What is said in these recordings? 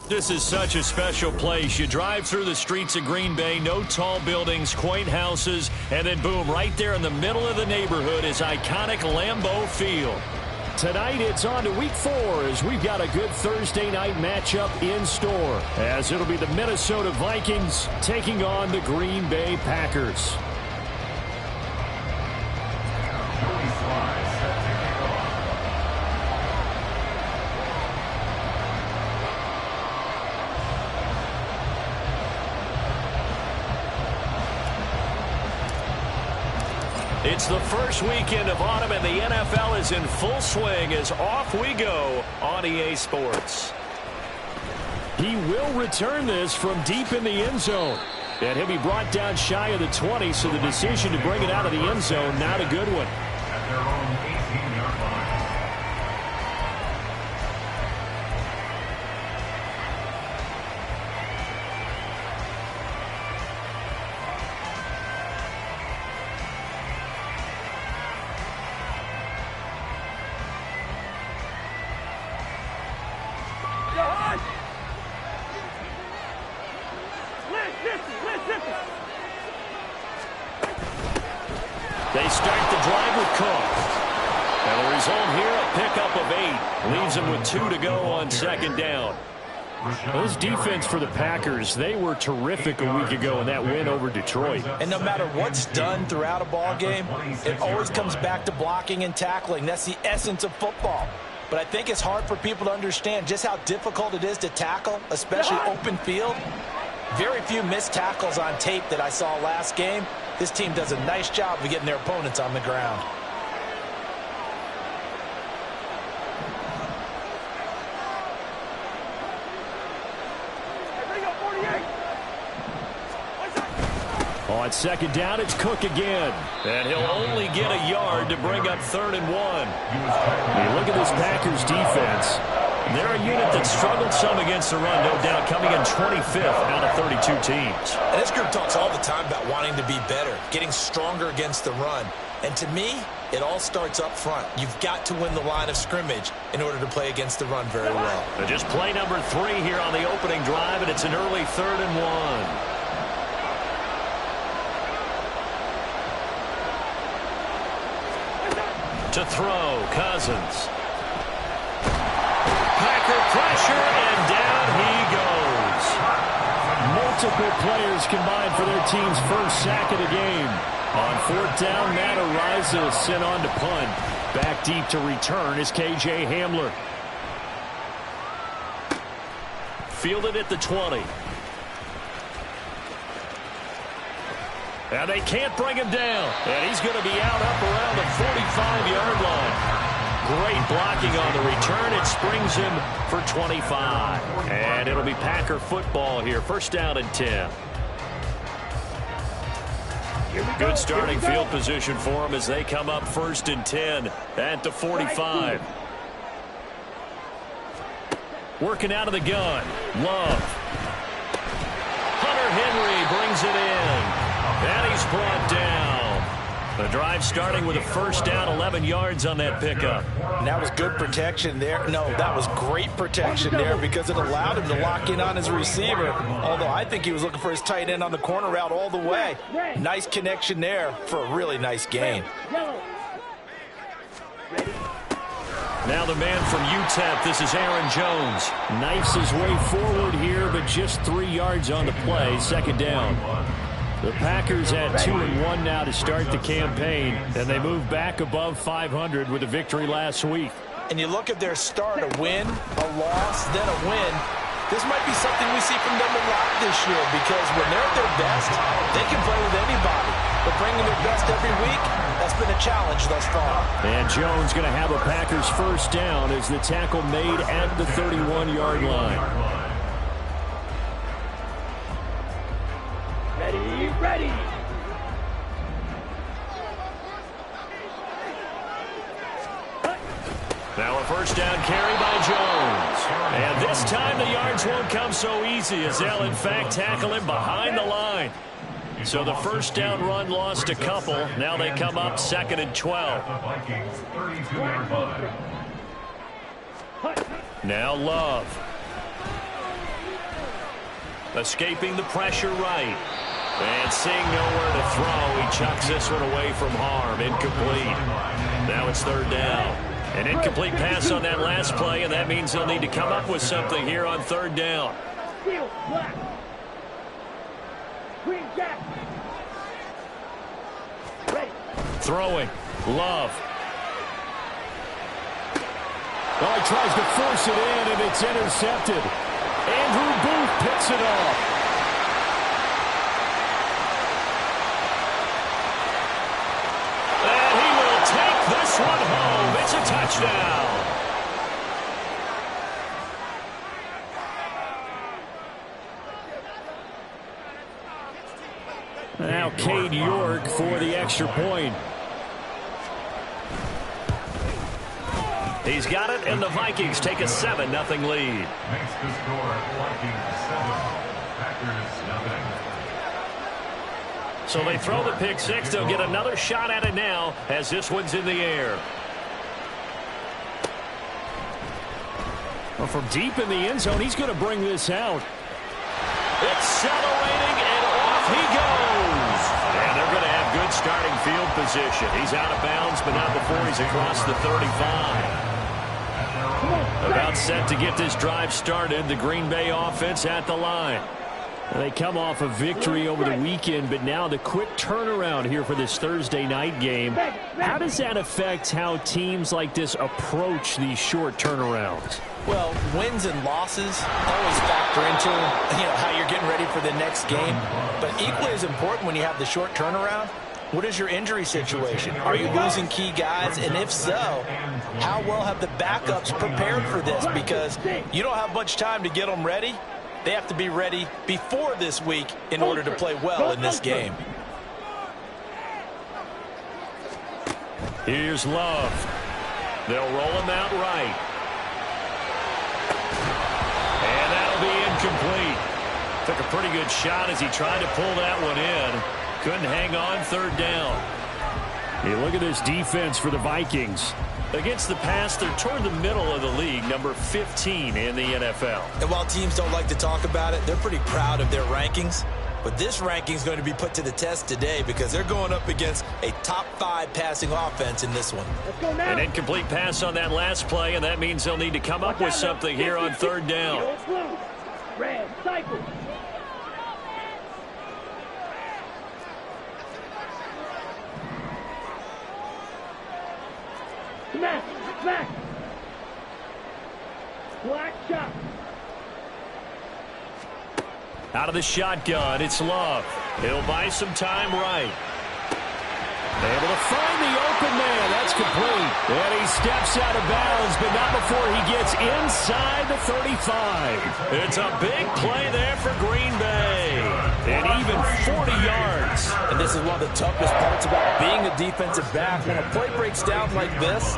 This is such a special place. You drive through the streets of Green Bay, no tall buildings, quaint houses, and then boom, right there in the middle of the neighborhood is iconic Lambeau Field. Tonight it's on to week 4 as we've got a good Thursday night matchup in store, as it'll be the Minnesota Vikings taking on the Green Bay Packers. It's the first weekend of autumn, and the NFL is in full swing as off we go on EA Sports. He will return this from deep in the end zone. And he'll be brought down shy of the 20, so the decision to bring it out of the end zone, not a good one. At their own 18-yard line. They start the drive with Cook. And the result here, a pickup of 8. Leaves them with 2 to go on second down. Those defense for the Packers, they were terrific a week ago in that win over Detroit. And no matter what's done throughout a ball game, it always comes back to blocking and tackling. That's the essence of football. But I think it's hard for people to understand just how difficult it is to tackle, especially open field. Very few missed tackles on tape that I saw last game. This team does a nice job of getting their opponents on the ground. On second down, it's Cook again. And he'll only get a yard to bring up 3rd and 1. When you look at this Packers defense, they're a unit that struggled some against the run, no doubt, coming in 25th out of 32 teams. And this group talks all the time about wanting to be better, getting stronger against the run. And to me, it all starts up front. You've got to win the line of scrimmage in order to play against the run very well. Just play number 3 here on the opening drive, and it's an early 3rd and 1. To throw, Cousins. Packer pressure, and down he goes. Multiple players combined for their team's first sack of the game. On 4th down, Matt Ariza sent on to punt. Back deep to return is K.J. Hamler. Fielded at the 20. And they can't bring him down. And he's going to be out up around the 45-yard line. Great blocking on the return. It springs him for 25. And it'll be Packer football here. 1st down and 10. Good starting field position for them as they come up 1st and 10 at the 45. Working out of the gun. Love. Hunter Henry brings it in. And he's brought down. The drive starting with a 1st down, 11 yards on that pickup. And that was good protection there. No, that was great protection there because it allowed him to lock in on his receiver. Although I think he was looking for his tight end on the corner route all the way. Nice connection there for a really nice gain. Now the man from UTEP, this is Aaron Jones. Knifes his way forward here, but just 3 yards on the play, 2nd down. The Packers at 2-1 now to start the campaign, and they move back above 500 with a victory last week. And you look at their start, a win, a loss, then a win. This might be something we see from them a lot this year because when they're at their best, they can play with anybody. But bringing their best every week, that's been a challenge thus far. And Jones going to have a Packers 1st down as the tackle made at the 31-yard line. Ready. Now a 1st down carry by Jones. And this time the yards won't come so easy as they'll in fact tackle him behind the line. So the 1st down run lost a couple. Now they come up 2nd and 12. Now Love. Escaping the pressure right. And seeing nowhere to throw, he chucks this one away from harm. Incomplete. Now it's third down. An incomplete pass on that last play, and that means they'll need to come up with something here on third down. Throwing. Love. Well, he tries to force it in, and it's intercepted. Andrew Booth picks it off. And he will take this one home. It's a touchdown. Now Cade York for the extra point. He's got it, and the Vikings take a 7-0 lead. Makes the score Vikings 7, Packers 0. So they throw the pick six. They'll get another shot at it now as this one's in the air. Well, from deep in the end zone, he's going to bring this out. Accelerating, and off he goes. And they're going to have good starting field position. He's out of bounds, but not before he's across the 35. About set to get this drive started. The Green Bay offense at the line. They come off a victory over the weekend, but now the quick turnaround here for this Thursday night game. How does that affect how teams like this approach these short turnarounds? Well, wins and losses always factor into how you're getting ready for the next game. But equally as important when you have the short turnaround, what is your injury situation? Are you losing key guys? And if so, how well have the backups prepared for this? Because you don't have much time to get them ready. They have to be ready before this week in order to play well in this game. Here's Love. They'll roll him out right. And that'll be incomplete. Took a pretty good shot as he tried to pull that one in. Couldn't hang on third down. Hey, look at this defense for the Vikings. Against the pass, they're toward the middle of the league, number 15 in the NFL. And while teams don't like to talk about it, they're pretty proud of their rankings. But this ranking is going to be put to the test today because they're going up against a top 5 passing offense in this one. An incomplete pass on that last play, and that means they'll need to come up with something here on third down. Red cycle. Smack. Black shot. Out of the shotgun, it's Love. He'll buy some time right. Able to find the open man. That's complete. And he steps out of bounds, but not before he gets inside the 35. It's a big play there for Green Bay. And even 40 yards. And this is one of the toughest parts about being a defensive back. When a play breaks down like this,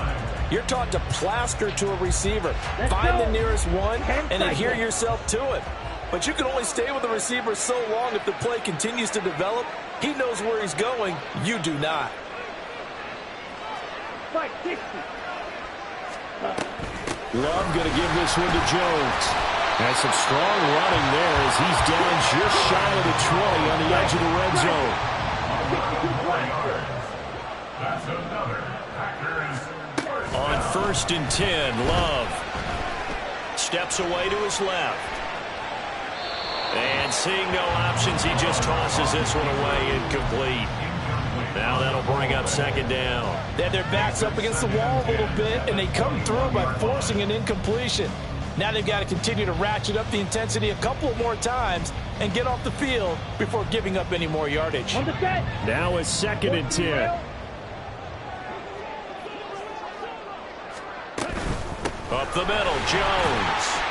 you're taught to plaster to a receiver. Find the nearest one and adhere yourself to it. But you can only stay with the receiver so long if the play continues to develop. He knows where he's going. You do not. Love going to give this one to Jones. Has some strong running there as he's down just shy of the 20 on the edge of the red zone. That's another Packers. On 1st and 10, Love steps away to his left. And seeing no options, he just tosses this one away, incomplete. Now that'll bring up second down. They had their backs up against the wall a little bit, and they come through by forcing an incompletion. Now they've got to continue to ratchet up the intensity a couple more times and get off the field before giving up any more yardage. Now it's 2nd and 10. Up the middle, Jones.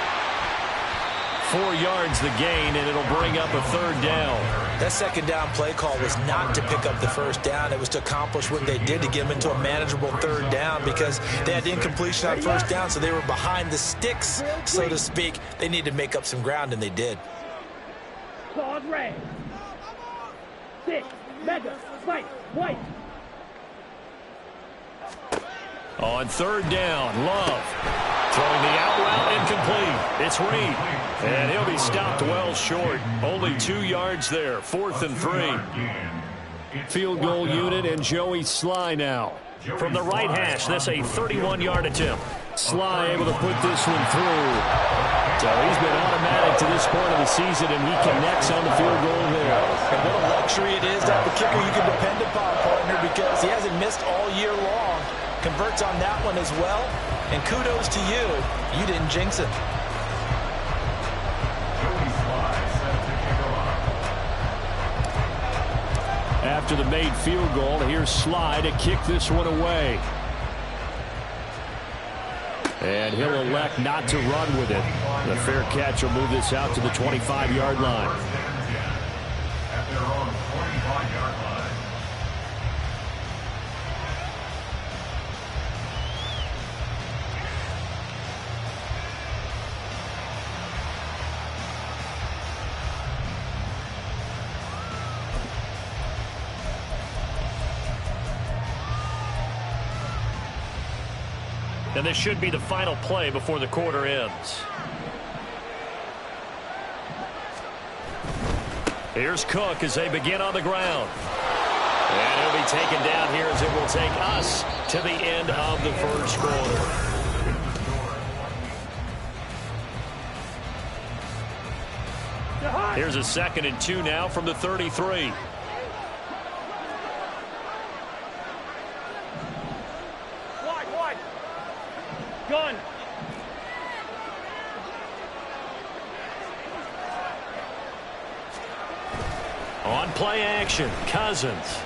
4 yards the gain, and it'll bring up a third down. That second down play call was not to pick up the first down. It was to accomplish what they did to get them into a manageable third down because they had incompletion on first down, so they were behind the sticks, so to speak. They needed to make up some ground, and they did. Claws red. 6. Mega. Fight. White. On third down, Love Throwing the out route incomplete. It's Reed. And he'll be stopped well short. Only 2 yards there. 4th and 3. Field goal unit and Joey Sly now. From the right hash, that's a 31-yard attempt. Sly able to put this one through. So he's been automatic to this point of the season, and he connects on the field goal there. And what a luxury it is to have a kicker you can depend upon, partner, because he hasn't missed all year long. Converts on that one as well. And kudos to you. You didn't jinx it. After the made field goal, here's Sly to kick this one away. And he'll elect not to run with it. The fair catch will move this out to the 25-yard line. At their own 25-yard line. And this should be the final play before the quarter ends. Here's Cook as they begin on the ground. And he'll be taken down here as it will take us to the end of the first quarter. Here's a 2nd and 2 now from the 33. Gun. On play action, Cousins.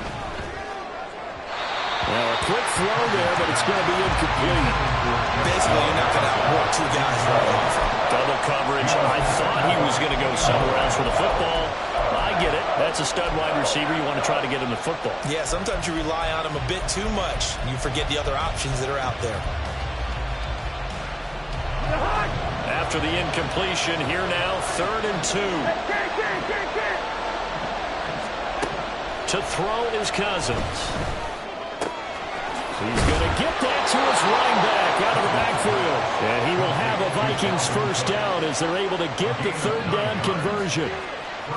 Well, a quick throw there, but it's going to be incomplete. Basically, you're not going to outwork 2 guys right off. Double coverage. I thought he was going to go somewhere else with the football. I get it. That's a stud wide receiver. You want to try to get him the football. Yeah, sometimes you rely on him a bit too much. You forget the other options that are out there. After the incompletion, here now, 3rd and 2. To throw is Cousins. He's going to get that to his running back out of the backfield. And he will have a Vikings first down as they're able to get the 3rd down conversion.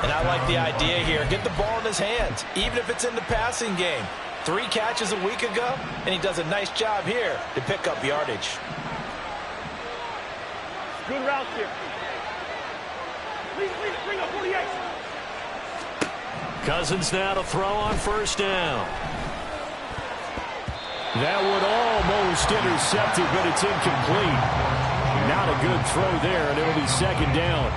And I like the idea here. Get the ball in his hands, even if it's in the passing game. 3 catches a week ago, and he does a nice job here to pick up yardage. Good route here. Bring up 48. Cousins now to throw on 1st down. That would almost intercepted, but it's incomplete. Not a good throw there, and it'll be 2nd down.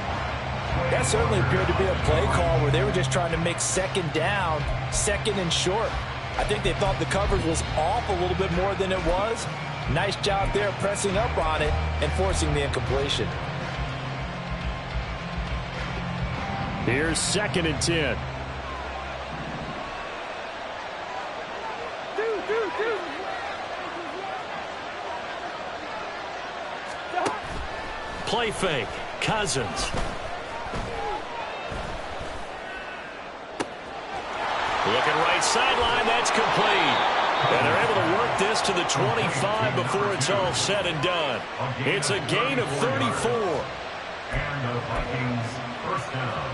That certainly appeared to be a play call where they were just trying to make 2nd down, 2nd and short. I think they thought the coverage was off a little bit more than it was. Nice job there pressing up on it and forcing the incompletion. Here's 2nd and 10. Play fake. Cousins. Looking right sideline. That's complete. And they're able to work this to the 25 before it's all said and done. It's a gain of 34. And the Vikings first down.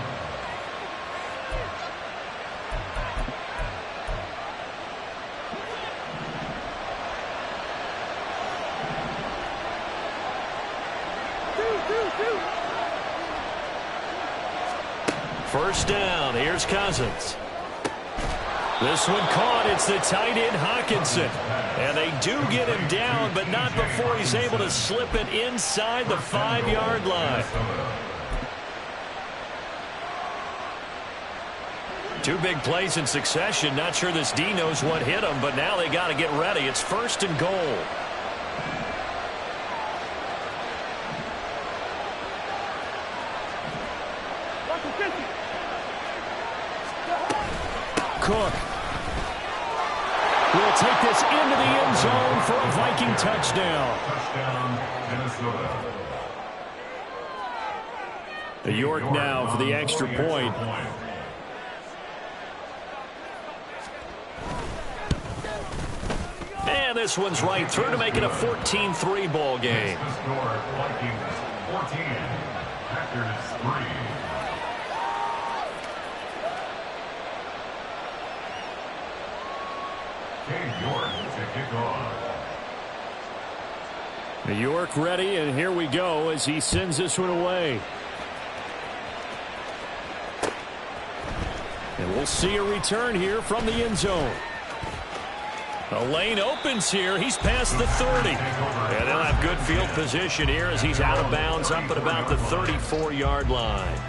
First down. Here's Cousins. This one caught. It's the tight end, Hawkinson. And they do get him down, but not before he's able to slip it inside the 5-yard line. 2 big plays in succession. Not sure this D knows what hit him, but now they got to get ready. It's 1st and goal. Cook will take this into the end zone for a Viking touchdown. Touchdown, Minnesota. York now for the extra point. And this one's right through to make it a 14-3 ball game. The score, Vikings 14, Packers 3. New York to kick off. New York ready, and here we go as he sends this one away. And we'll see a return here from the end zone. The lane opens here. He's past the 30. And they'll have good field position here as he's out of bounds up at about the 34-yard line.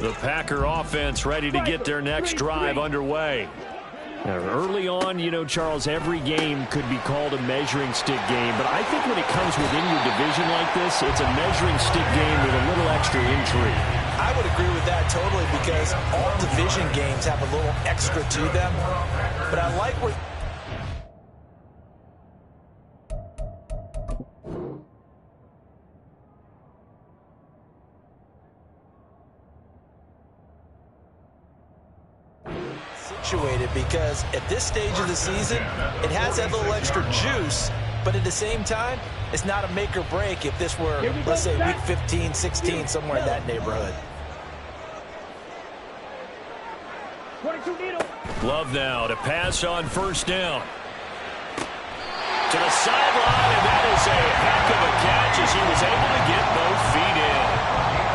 The Packer offense ready to get their next drive underway. Now, early on, you know, Charles, every game could be called a measuring stick game, but I think when it comes within your division like this, it's a measuring stick game with a little extra intrigue. I would agree with that totally because all division games have a little extra to them, but I like what... situated because at this stage of the season, it has that little extra juice, but at the same time, it's not a make or break if this were, let's say, week 15, 16, somewhere in that neighborhood. Love now to pass on first down. To the sideline, and that is a heck of a catch as he was able to get both feet in.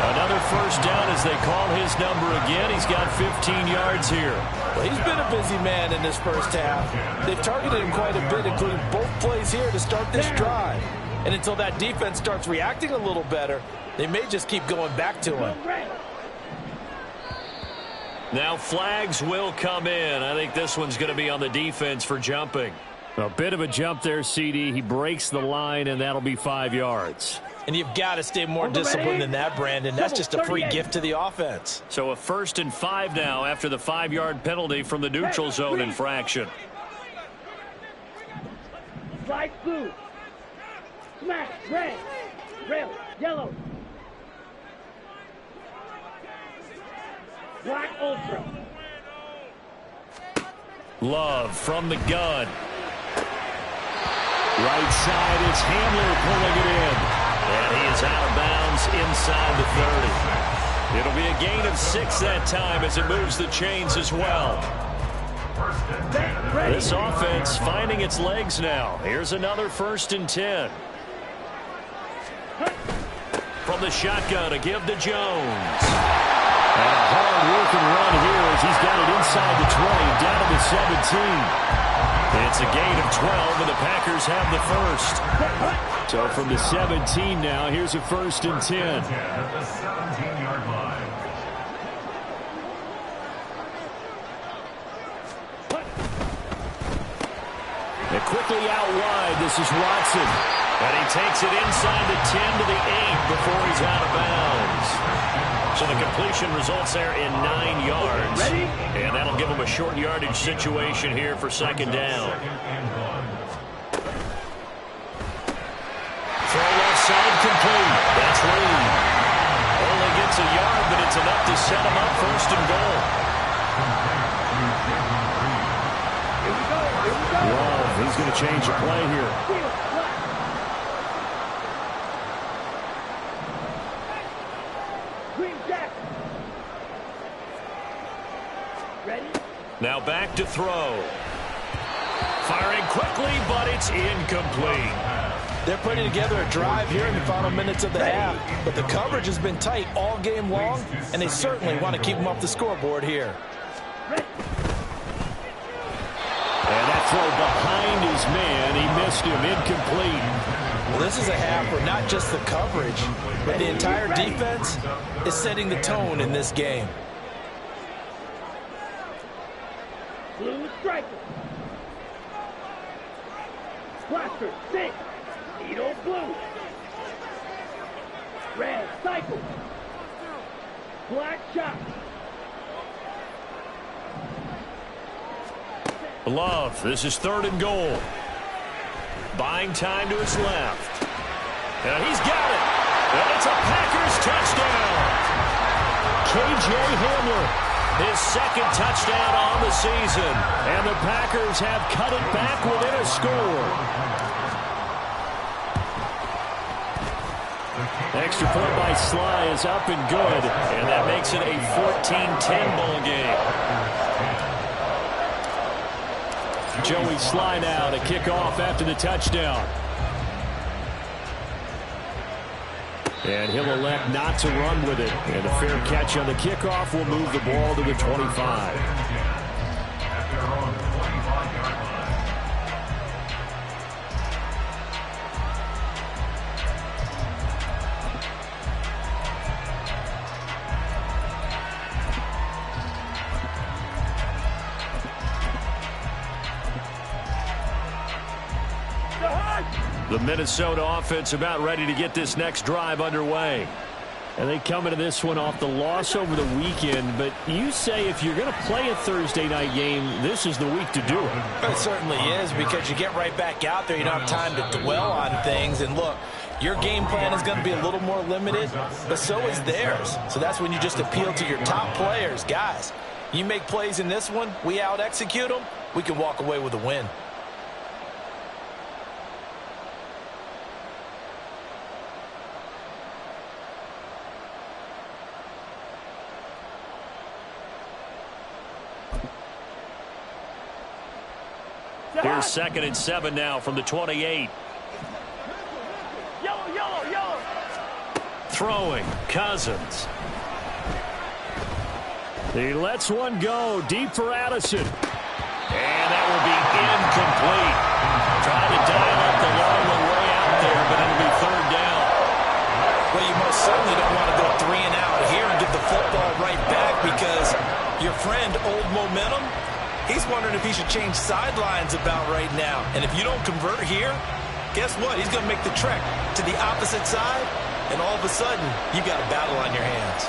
Another first down as they call his number again. He's got 15 yards here. Well, he's been a busy man in this first half. They've targeted him quite a bit, including both plays here to start this drive. And until that defense starts reacting a little better, they may just keep going back to him. Now flags will come in. I think this one's going to be on the defense for jumping. A bit of a jump there, CD. He breaks the line, and that'll be 5 yards. And you've got to stay more disciplined than that, Brandon. That's just a free gift to the offense. So a 1st and 5 now after the 5-yard penalty from the neutral zone infraction. Slide blue. Smash red. Rail yellow. Black ultra. Love from the gun. Right side, it's Hamler pulling it in. And he is out of bounds inside the 30. It'll be a gain of 6 that time as it moves the chains as well. This offense finding its legs now. Here's another 1st and 10. From the shotgun to give to Jones. And a hard-working run here as he's got it inside the 20, down to the 17. It's a gain of 12, and the Packers have the first. So from the 17 now, here's a 1st and 10. At the 17-yard line. And quickly out wide, this is Watson. And he takes it inside the 10 to the 8 before he's out of bounds. So the completion results there in 9 yards. And that'll give him a short yardage situation here for 2nd down. Throw left side complete. That's Reed. Only gets a yard, but it's enough to set him up 1st and goal. Love, he's going to change the play here. Now back to throw. Firing quickly, but it's incomplete. They're putting together a drive here in the final minutes of the half, but the coverage has been tight all game long, and they certainly want to keep them off the scoreboard here. And that throw behind his man, he missed him, incomplete. Well, this is a half where not just the coverage, but the entire defense is setting the tone in this game. Blue striker. Blaster 6. Needle blue. Red cycle. Black shot. Love, this is 3rd and goal. Buying time to his left. And he's got it. And it's a Packers touchdown. K.J. Hamler, his second touchdown on the season. And the Packers have cut it back within a score. Extra point by Sly is up and good. And that makes it a 14-10 ball game. Joey Sly now to kick off after the touchdown. And he'll elect not to run with it. And a fair catch on the kickoff will move the ball to the 25. The Minnesota offense about ready to get this next drive underway. And they come into this one off the loss over the weekend. But you say if you're going to play a Thursday night game, this is the week to do it. It certainly is, because you get right back out there. You don't have time to dwell on things. And look, your game plan is going to be a little more limited, but so is theirs. So that's when you just appeal to your top players. Guys, you make plays in this one, we out-execute them, we can walk away with a win. Here's 2nd and 7 now from the 28. Yellow. Throwing, Cousins. He lets one go deep for Addison. And that will be incomplete. Trying to dial up the long way out there, but it'll be 3rd down. Well, you most certainly don't want to go 3 and out here and get the football right back, because your friend, Old Momentum, he's wondering if he should change sidelines about right now. And if you don't convert here, guess what? He's going to make the trek to the opposite side, and all of a sudden, you got a battle on your hands.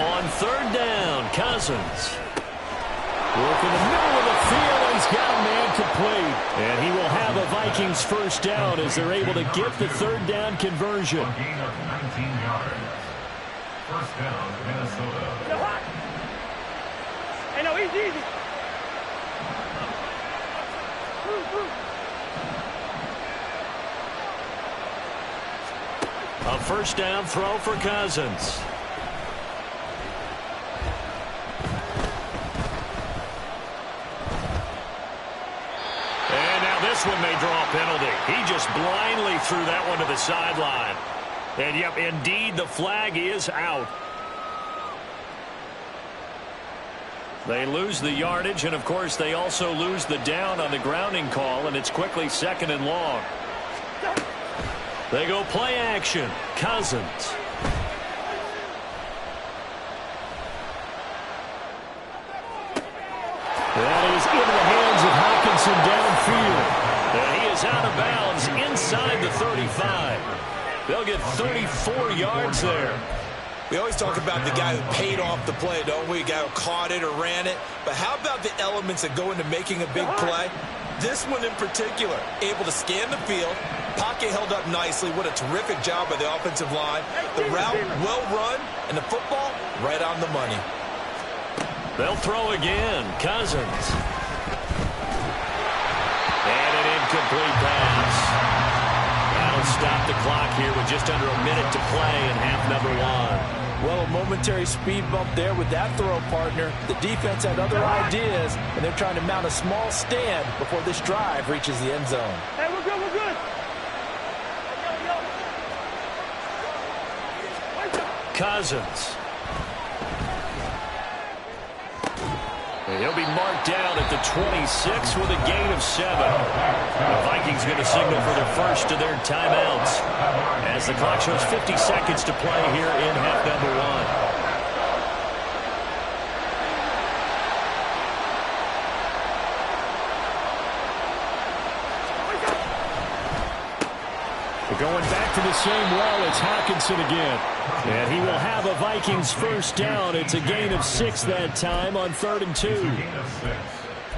On 3rd down, Cousins. Work in the middle of the field, and he's got a man complete. And he will have a Vikings first down as they're able to get the 3rd down conversion. A gain of 19 yards. First down, Minnesota. Hey, no, he's easy. A first down throw for Cousins. This one may draw a penalty. He just blindly threw that one to the sideline. And, yep, indeed, the flag is out. They lose the yardage, and, of course, they also lose the down on the grounding call, and it's quickly 2nd and long. They go play action. Cousins. That is into the hands of Hawkinson downfield. And he is out of bounds inside the 35. They'll get 34 yards there. We always talk about the guy who paid off the play, don't we? The guy who caught it or ran it. But how about the elements that go into making a big play? This one in particular, able to scan the field. Pocket held up nicely. What a terrific job by the offensive line. The route well run, and the football right on the money. They'll throw again. Cousins. And an incomplete pass. That'll stop the clock here with just under a minute to play in half number 1. Well, a momentary speed bump there with that throw, partner. The defense had other ideas, and they're trying to mount a small stand before this drive reaches the end zone. Hey, we're good, we're good. Cousins. And he'll be marked down at the 26 with a gain of 7. The Vikings going to signal for their first of their timeouts as the clock shows 50 seconds to play here in half number 1. The Going back to the same well, it's Hawkinson again. And he will have a Vikings first down. It's a gain of 6 that time on 3rd and 2.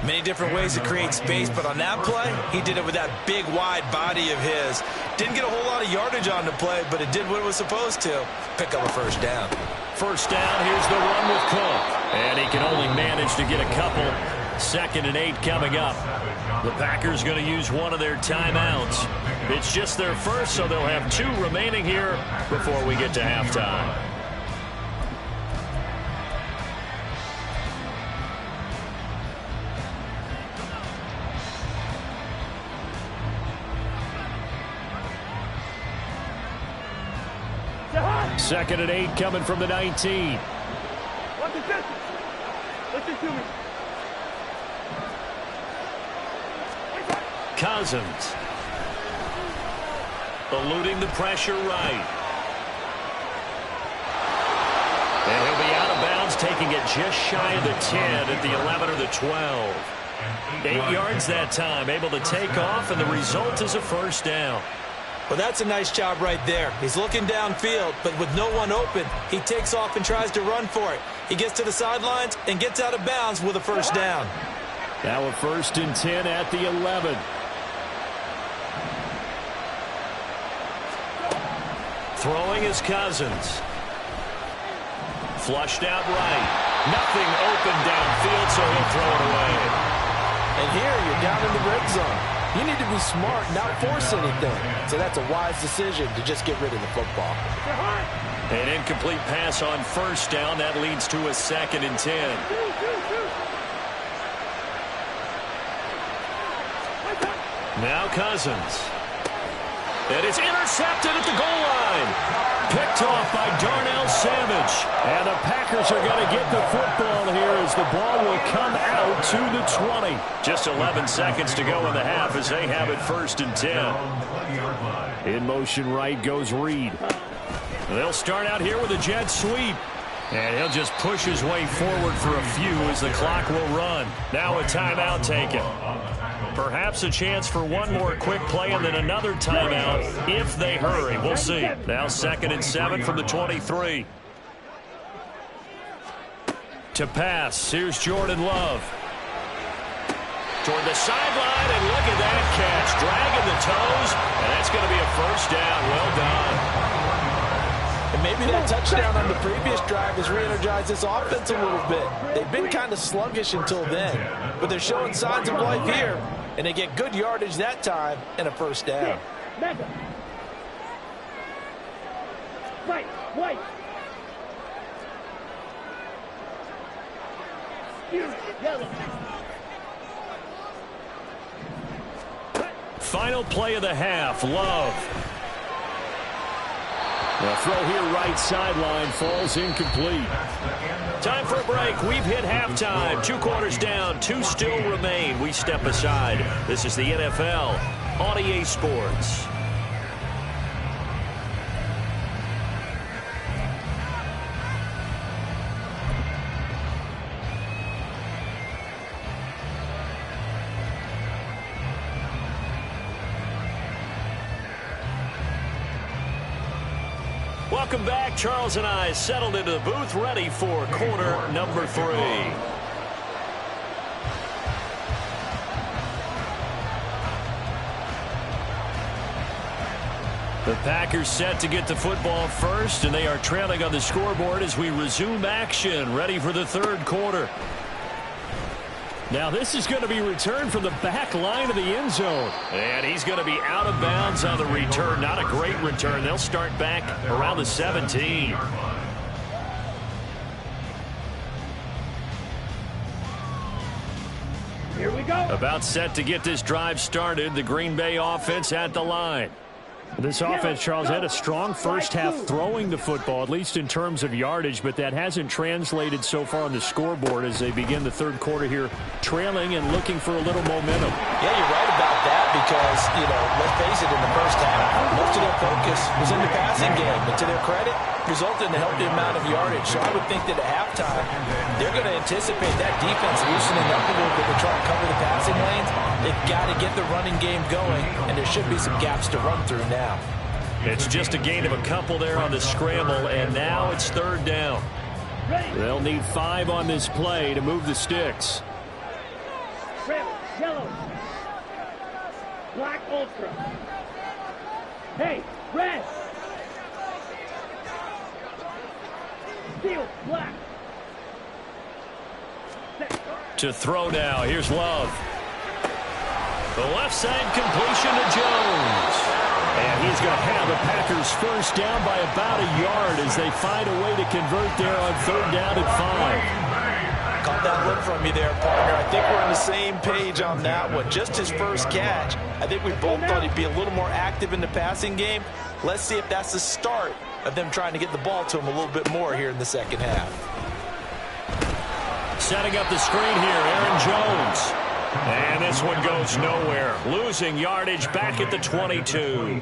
Many different ways to create space, but on that play, he did it with that big, wide body of his. Didn't get a whole lot of yardage on the play, but it did what it was supposed to. Pick up a first down. First down, here's the run with Cook. And he can only manage to get a couple. 2nd and 8 coming up. The Packers going to use one of their timeouts. It's just their first, so they'll have 2 remaining here before we get to halftime. Second and 8 coming from the 19. Watch the distance. Listen to me. Cousins. Eluding the pressure right. And he'll be out of bounds, taking it just shy of the 10 at the 11 or the 12. 8 yards that time, able to take off, and the result is a first down. Well, that's a nice job right there. He's looking downfield, but with no one open, he takes off and tries to run for it. He gets to the sidelines and gets out of bounds with a first down. Now a 1st and 10 at the 11. Throwing is Cousins. Flushed out right. Nothing open downfield, so he'll throw it away. And here you're down in the red zone. You need to be smart, not force anything. So that's a wise decision to just get rid of the football. An incomplete pass on first down. That leads to a 2nd and 10. Now Cousins. And it's intercepted at the goal line. Picked off by Darnell Savage. And the Packers are going to get the football here as the ball will come out to the 20. Just 11 seconds to go in the half as they have it 1st and 10. In motion right goes Reed. They'll start out here with a jet sweep. And he'll just push his way forward for a few as the clock will run. Now a timeout taken. Perhaps a chance for one more quick play and then another timeout if they hurry. We'll see. Now 2nd and 7 from the 23. To pass, here's Jordan Love. Toward the sideline, and look at that catch. Dragging the toes, and that's going to be a first down. Well done. And maybe that touchdown on the previous drive has re-energized this offense a little bit. They've been kind of sluggish until then, but they're showing signs of life here, and they get good yardage that time and a first down. Right. Final play of the half, Love. The throw here right sideline falls incomplete. Time for a break. We've hit halftime. 2 quarters down. 2 still remain. We step aside. This is the NFL on EA Sports. Welcome back. Charles and I settled into the booth, ready for quarter number 3. The Packers set to get the football first, and they are trailing on the scoreboard as we resume action, ready for the 3rd quarter. Now this is going to be returned from the back line of the end zone. And he's going to be out of bounds on the return. Not a great return. They'll start back around the 17. Here we go. About set to get this drive started. The Green Bay offense at the line. This offense, Charles, had a strong first half throwing the football, at least in terms of yardage, but that hasn't translated so far on the scoreboard as they begin the 3rd quarter here, trailing and looking for a little momentum. Yeah, you're right about that because, let's face it, in the first half, most of their focus was in the passing game. But to their credit, resulted in a healthy amount of yardage. So I would think that at halftime, they're going to anticipate that defense loosening up a little bit to try to cover the passing lanes. They've got to get the running game going, and there should be some gaps to run through now. It's just a gain of a couple there on the scramble, and now it's third down. They'll need 5 on this play to move the sticks. Red, yellow, black, ultra. Hey, red. Steel, black. To throw now. Here's Love. The left side completion to Jones. And he's going to have the Packers first down by about a yard as they find a way to convert there on third down and 5. Caught that look from you there, partner. I think we're on the same page on that one. Just his first catch. I think we both thought he'd be a little more active in the passing game. Let's see if that's the start of them trying to get the ball to him a little bit more here in the second half. Setting up the screen here, Aaron Jones. And this one goes nowhere. Losing yardage back at the 22.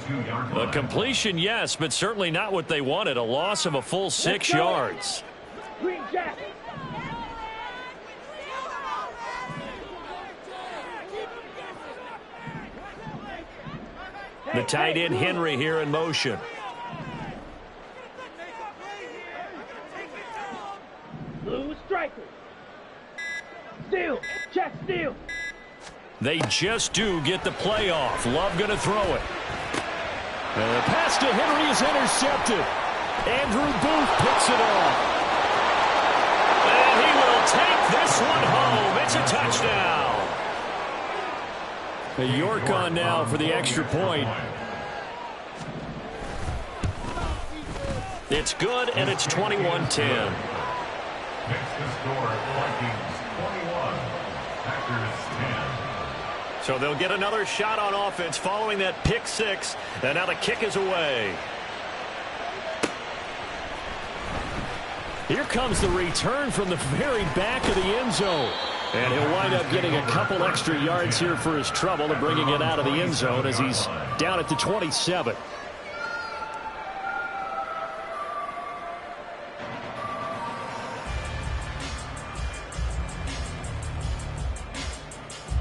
A completion, yes, but certainly not what they wanted. A loss of a full 6 yards. Green jack. The tight end Henry here in motion. Blue striker. Steal. Check steal. They just do get the play off. Love going to throw it. And the pass to Henry is intercepted. Andrew Booth picks it off. And he will take this one home. It's a touchdown. The York on now for the extra point. It's good, and it's 21-10. Next to score, Vikings 21, Packers 10. So they'll get another shot on offense following that pick 6, and now the kick is away. Here comes the return from the very back of the end zone. And he'll wind up getting a couple extra yards here for his trouble and bringing it out of the end zone as he's down at the 27.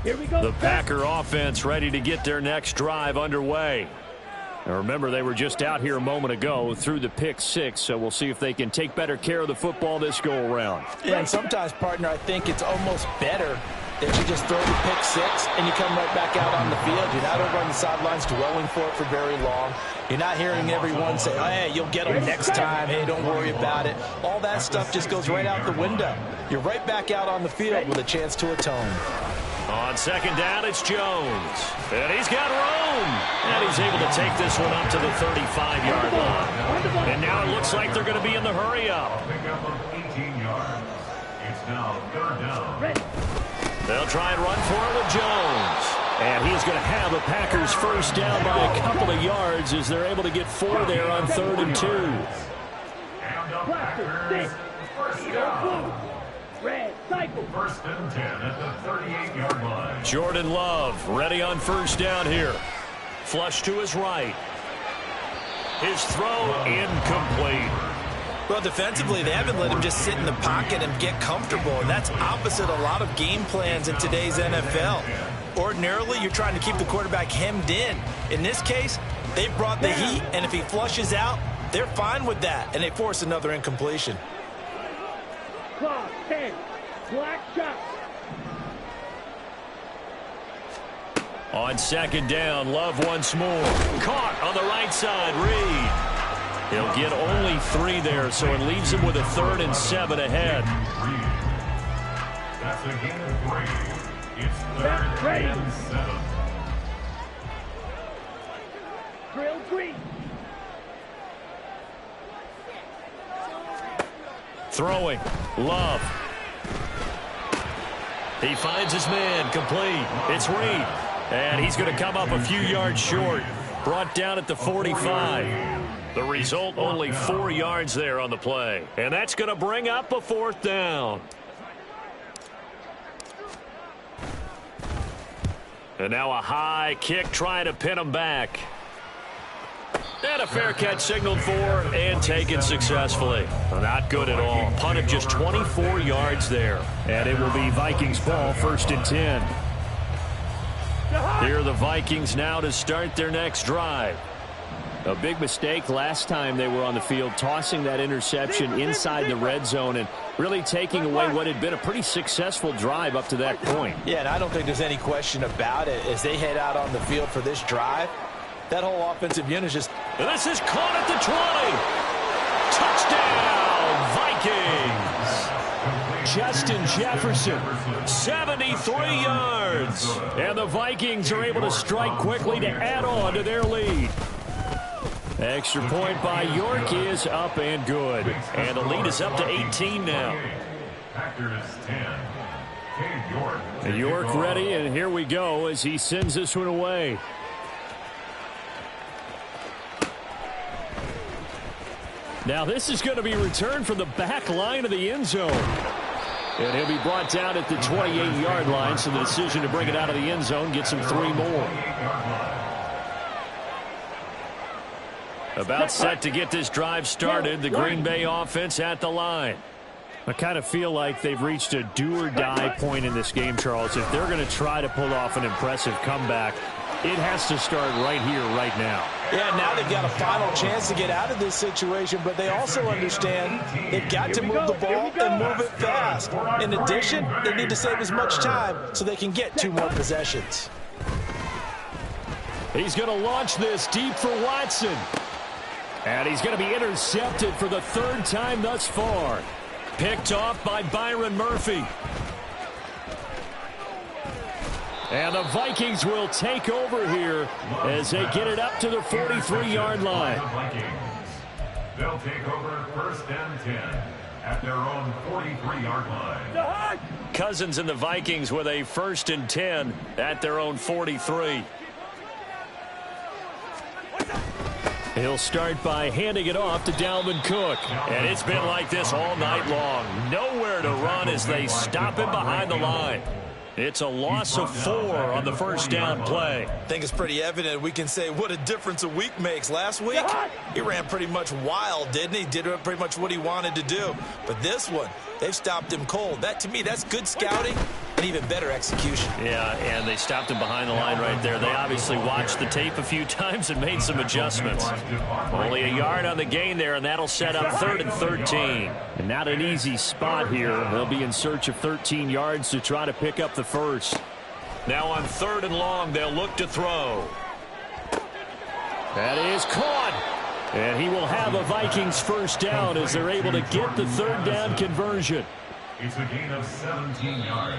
Here we go. The Packer offense ready to get their next drive underway. Now remember, they were just out here a moment ago through the pick 6, so we'll see if they can take better care of the football this go-around. Yeah, and sometimes, partner, I think it's almost better that you just throw the pick 6 and you come right back out on the field. You're not over on the sidelines dwelling for it for very long. You're not hearing everyone say, oh, hey, you'll get them next time. Hey, don't worry about it. All that stuff just goes right out the window. You're right back out on the field with a chance to atone. On second down, it's Jones. And he's got room. And he's able to take this one up to the 35-yard line. And now it looks like they're going to be in the hurry-up. Pick up of 18 yards. It's now third down. They'll try and run for it with Jones. And he's going to have the Packers first down by a couple of yards as they're able to get 4 there on 3rd and 2. And the Packers first down. Red, cycle. First and 10 at the 38-yard line. Jordan Love ready on first down here. Flush to his right. His throw incomplete. Well, defensively, they haven't let him just sit in the pocket and get comfortable, and that's opposite a lot of game plans in today's NFL. Ordinarily, you're trying to keep the quarterback hemmed in. In this case, they brought the heat, and if he flushes out, they're fine with that, and they force another incompletion. Claw, 10, black shot. On second down, Love once more. Caught on the right side, Reed. He'll get only 3 there, so it leaves him with a 3rd and 7 ahead. That's a gain of 3. It's 3rd and 7. Drill green. Throwing, Love. He finds his man, complete. It's Reed, and he's going to come up a few yards short. Brought down at the 45. The result, only 4 yards there on the play. And that's going to bring up a 4th down. And now a high kick trying to pin him back. And a fair catch signaled for and taken successfully. Well, not good at all. Punt of just 24 yards there. And it will be Vikings ball, 1st and 10. Here are the Vikings now to start their next drive. A big mistake last time they were on the field, tossing that interception inside the red zone and really taking away what had been a pretty successful drive up to that point. Yeah, and I don't think there's any question about it. As they head out on the field for this drive, that whole offensive unit is just... This is caught at the 20. Touchdown, Vikings. Justin Jefferson. 73 yards. And the Vikings are able to strike quickly to add on to their lead. Extra point by York is up and good. And the lead is up to 18 now. Packers 10. York ready, and here we go as he sends this one away. Now this is going to be returned from the back line of the end zone. And he'll be brought down at the 28-yard line, so the decision to bring it out of the end zone gets him 3 more. About set to get this drive started. The Green Bay offense at the line. I kind of feel like they've reached a do-or-die point in this game, Charles. If they're going to try to pull off an impressive comeback, it has to start right here, right now. Yeah, now they've got a final chance to get out of this situation, but they also understand they've got to move the ball and move it fast. In addition, they need to save as much time so they can get 2 more possessions. He's going to launch this deep for Watson. And he's going to be intercepted for the 3rd time thus far. Picked off by Byron Murphy. And the Vikings will take over here as they get it up to the 43-yard line. They'll take over 1st and 10 at their own 43-yard line. Cousins and the Vikings with a 1st and 10 at their own 43. He'll start by handing it off to Dalvin Cook. And it's been like this all night long. Nowhere to run as they stop him behind the line. It's a loss of 4 on the 1st down play. I think it's pretty evident. We can say what a difference a week makes. Last week, he ran pretty much wild, didn't he? Did pretty much what he wanted to do. But this one, they've stopped him cold. That, to me, that's good scouting and even better execution. Yeah, and they stopped him behind the line right there. They obviously watched the tape a few times and made some adjustments. Only a yard on the gain there, and that'll set up 3rd and 13. And not an easy spot here. They'll be in search of 13 yards to try to pick up the 1st. Now on 3rd and long, they'll look to throw. That is caught. And he will have a Vikings 1st down as they're able to get the 3rd down conversion. It's a gain of 17 yards.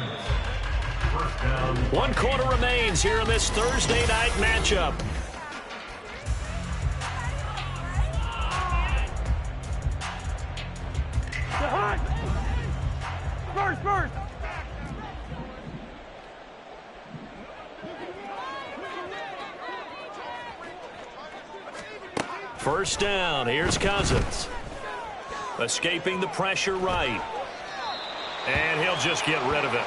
1st down. 1 quarter remains here in this Thursday night matchup. First. 1st down. Here's Cousins. Escaping the pressure right. And he'll just get rid of it.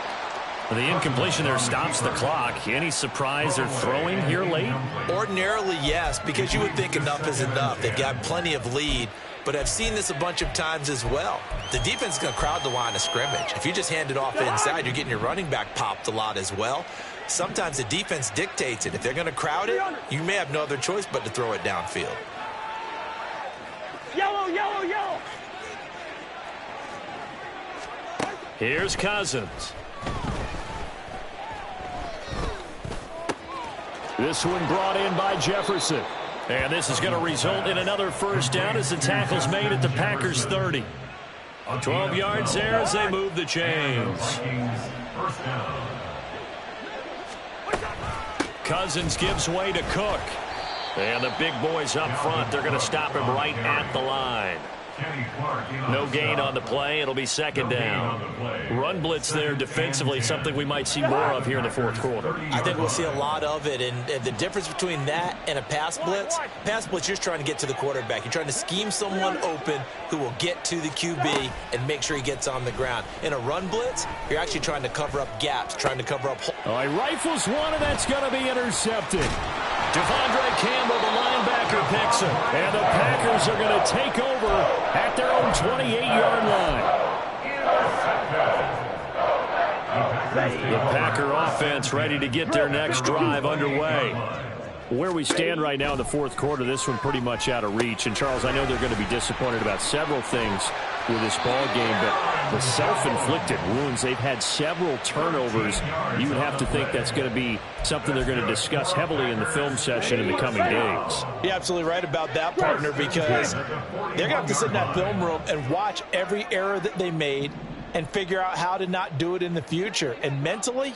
The incompletion there stops the clock. Any surprise they're throwing here late? Ordinarily, yes, because you would think enough is enough. They've got plenty of lead, but I've seen this a bunch of times as well. The defense is going to crowd the line of scrimmage. If you just hand it off inside, you're getting your running back popped a lot as well. Sometimes the defense dictates it. If they're going to crowd it, you may have no other choice but to throw it downfield. Yellow. Here's Cousins. This one brought in by Jefferson. And this is going to result in another 1st down as the tackle's made at the Packers' 30. 12 yards there as they move the chains. Cousins gives way to Cook. And the big boys up front, they're going to stop him right at the line. No gain on the play. It'll be 2nd down. Run blitz there defensively, something we might see more of here in the 4th quarter. I think we'll see a lot of it, and the difference between that and a pass blitz, you're just trying to get to the quarterback. You're trying to scheme someone open who will get to the QB and make sure he gets on the ground. In a run blitz, you're actually trying to cover up gaps, trying to cover up holes. All right, rifles one, and that's going to be intercepted. Devondre Campbell, the linebacker, picks him. And the Packers are going to take over at their own 28-yard line. The Packer offense ready to get their next drive underway. Where we stand right now in the fourth quarter, this one pretty much out of reach. And, Charles, I know they're going to be disappointed about several things with this ball game, but the self-inflicted wounds, they've had several turnovers. You would have to think that's going to be something they're going to discuss heavily in the film session in the coming days. You're absolutely right about that, partner, because they're going to have to sit in that film room and watch every error that they made and figure out how to not do it in the future. And mentally,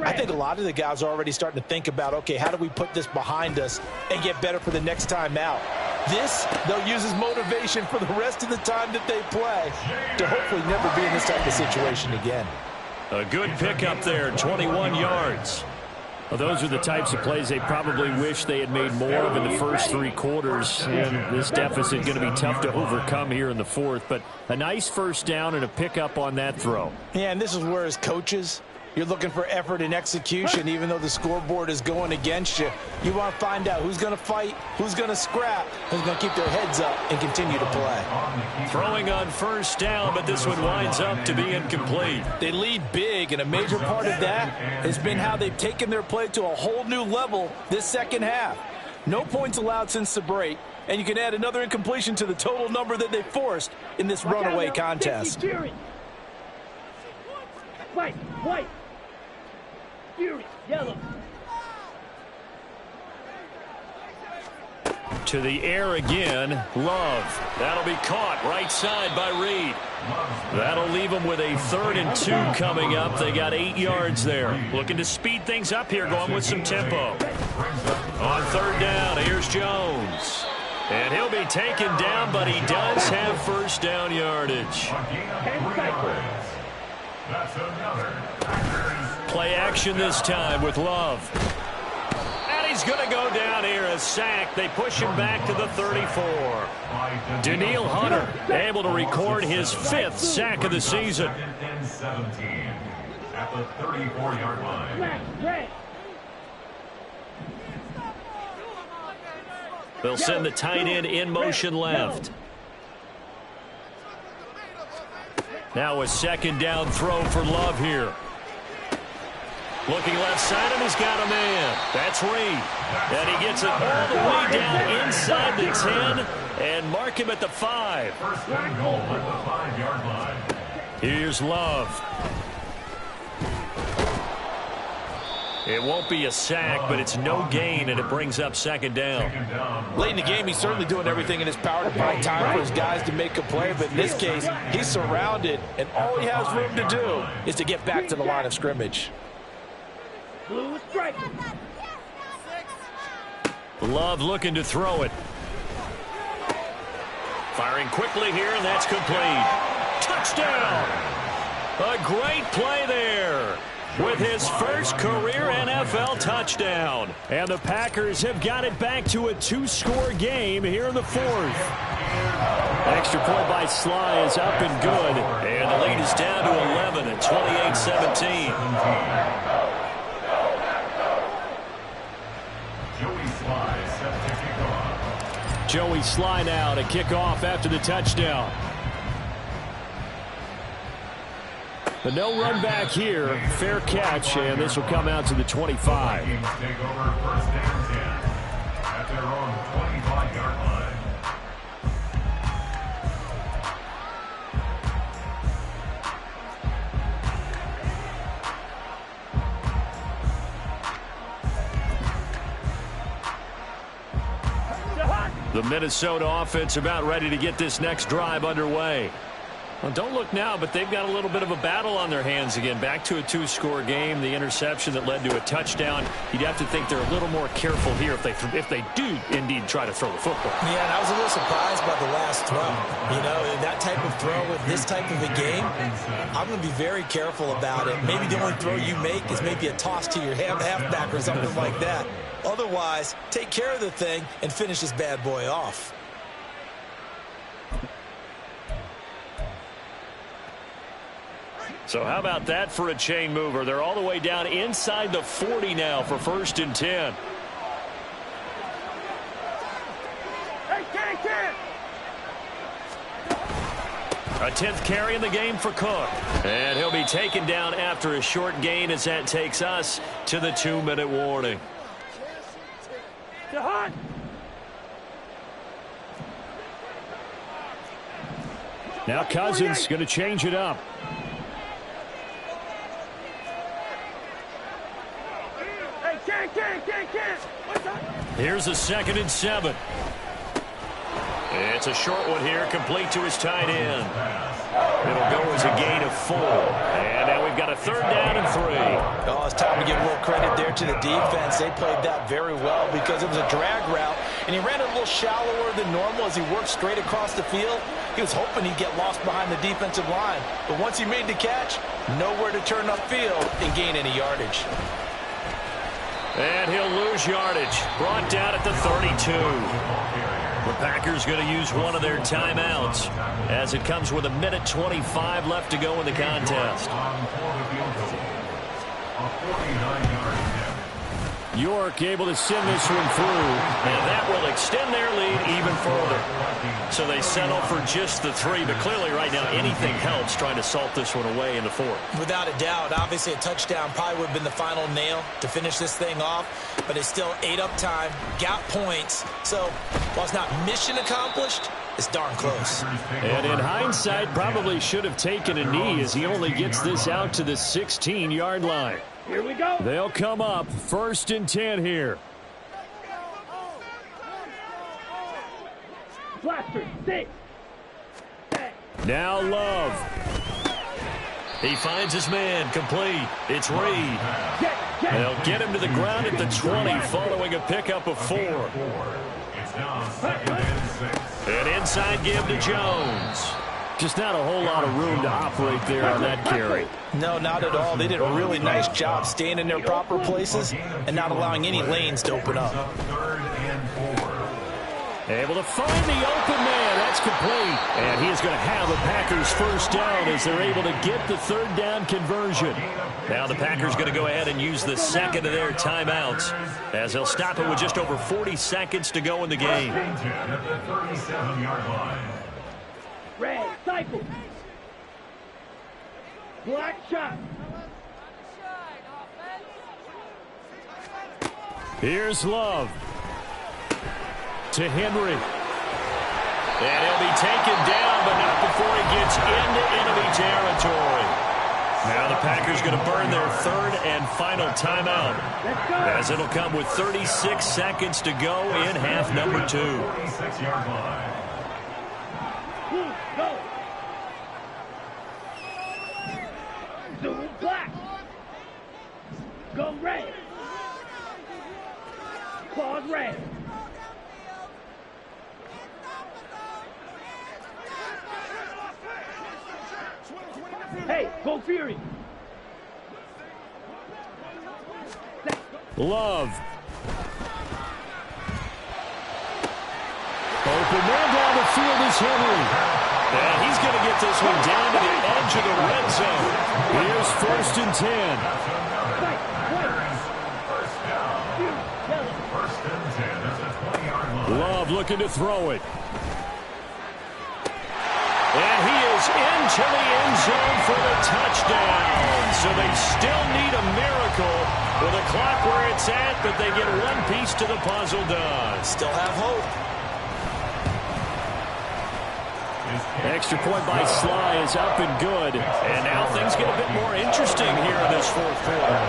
I think a lot of the guys are already starting to think about, okay, how do we put this behind us and get better for the next time out? This, they'll use as motivation for the rest of the time that they play to hopefully never be in this type of situation again. A good pickup there, 21 yards. Well, those are the types of plays they probably wish they had made more of in the first three quarters. And this deficit going to be tough to overcome here in the fourth. But a nice first down and a pickup on that throw. Yeah, and this is where, as coaches, you're looking for effort and execution. Even though the scoreboard is going against you, you want to find out who's going to fight, who's going to scrap, who's going to keep their heads up and continue to play. Throwing on first down, but this one winds up to be incomplete. They lead big, and a major part of that has been how they've taken their play to a whole new level this second half. No points allowed since the break, and you can add another incompletion to the total number that they forced in this runaway contest. White. Yellow. To the air again, Love. That'll be caught right side by Reed. That'll leave them with a 3rd and 2 coming up. They got 8 yards there. Looking to speed things up here, going with some tempo. On 3rd down, here's Jones. And he'll be taken down, but he does have first down yardage. Play action this time with Love. And he's going to go down here, a sack. They push him back to the 34. Daniil Hunter able to record his 5th sack of the season. At the 34-yard line. They'll send the tight end in motion left. Now a 2nd down throw for Love here. Looking left side, and he's got a man. That's Reed. And he gets it all the way down inside the 10 and mark him at the 5. First and goal at the 5-yard line. Here's Love. It won't be a sack, but it's no gain, and it brings up 2nd down. Late in the game, he's certainly doing everything in his power to buy time for his guys to make a play, but in this case, he's surrounded, and all he has room to do is to get back to the line of scrimmage. Blue strike. Love looking to throw it. Firing quickly here, and that's complete. Touchdown! A great play there with his first career NFL touchdown. And the Packers have got it back to a 2-score game here in the 4th. Extra point by Sly is up and good. And the lead is down to 11 at 28-17. Joey Sly now to kick off after the touchdown. But no run back here. Fair catch, and this will come out to the 25. Take over 1st and 10 at their own 25-yard line. The Minnesota offense about ready to get this next drive underway. Well, don't look now, but they've got a little bit of a battle on their hands again. Back to a 2-score game. The interception that led to a touchdown. You'd have to think they're a little more careful here if they do indeed try to throw the football. Yeah, and I was a little surprised by the last throw. You know, that type of throw with this type of a game, I'm going to be very careful about it. Maybe the only throw you make is maybe a toss to your halfback or something like that. Otherwise, take care of the thing and finish this bad boy off. So how about that for a chain mover? They're all the way down inside the 40 now for 1st and 10. A 10th carry in the game for Cook. And he'll be taken down after a short gain as that takes us to the 2-minute warning. They're hot. Now Cousins going to change it up. Hey, can't. Here's a 2nd and 7. It's a short one here, complete to his tight end. It'll go as a gain of 4. And now we've got a 3rd down and 3. Oh, it's time to give a little credit there to the defense. They played that very well because it was a drag route, and he ran it a little shallower than normal as he worked straight across the field. He was hoping he'd get lost behind the defensive line. But once he made the catch, nowhere to turn upfield and gain any yardage. And he'll lose yardage. Brought down at the 32. The Packers going to use one of their timeouts as it comes with 1:25 left to go in the contest. York able to send this one through. And that will extend their lead even further. So they settle for just the 3, but clearly right now anything helps trying to salt this one away in the 4th. Without a doubt, obviously a touchdown probably would have been the final nail to finish this thing off, but it's still ate up time, got points. So while it's not mission accomplished, it's darn close. And in hindsight, probably should have taken a knee as he only gets this out to the 16-yard line. Here we go. They'll come up 1st and 10 here. Blaster, 6. Now Love. He finds his man, complete. It's Reed. They'll get him to the ground at the 20 following a pickup of 4. It's now 2nd and 6. An inside give to Jones. Just not a whole lot of room to operate there on that carry. No, not at all. They did a really nice job staying in their proper places and not allowing any lanes to open up. 3rd and 4. Able to find the open man. That's complete. And he is going to have a Packers 1st down as they're able to get the 3rd down conversion. Now the Packers going to go ahead and use the 2nd of their timeouts as they'll stop it with just over 40 seconds to go in the game. 10 at the 37-yard line. Red, cycle. Black shot. Here's Love. To Henry. And he'll be taken down, but not before he gets into enemy territory. Now the Packers going to burn their 3rd and final timeout as it'll come with 36 seconds to go in half number 2. 46-yard line. Go. Zoom black. Go red. Pause red. Hey, go Fury. Love. Open man down the field is Henry. And he's going to get this one down to the edge of the red zone. Here's 1st and 10. First and 10 at the 20-yard line. Love looking to throw it. And he is into the end zone for the touchdown. So they still need a miracle with the clock where it's at, but they get one piece to the puzzle done. Still have hope. Extra point by Sly is up and good. And now things get a bit more interesting here in this 4th quarter.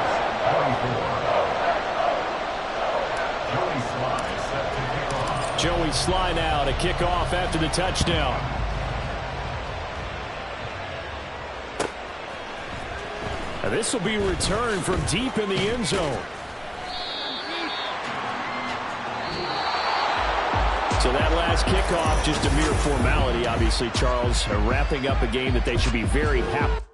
Joey Sly now to kick off after the touchdown. And this will be returned from deep in the end zone. So that last kickoff, just a mere formality, obviously, Charles, wrapping up a game that they should be very happy.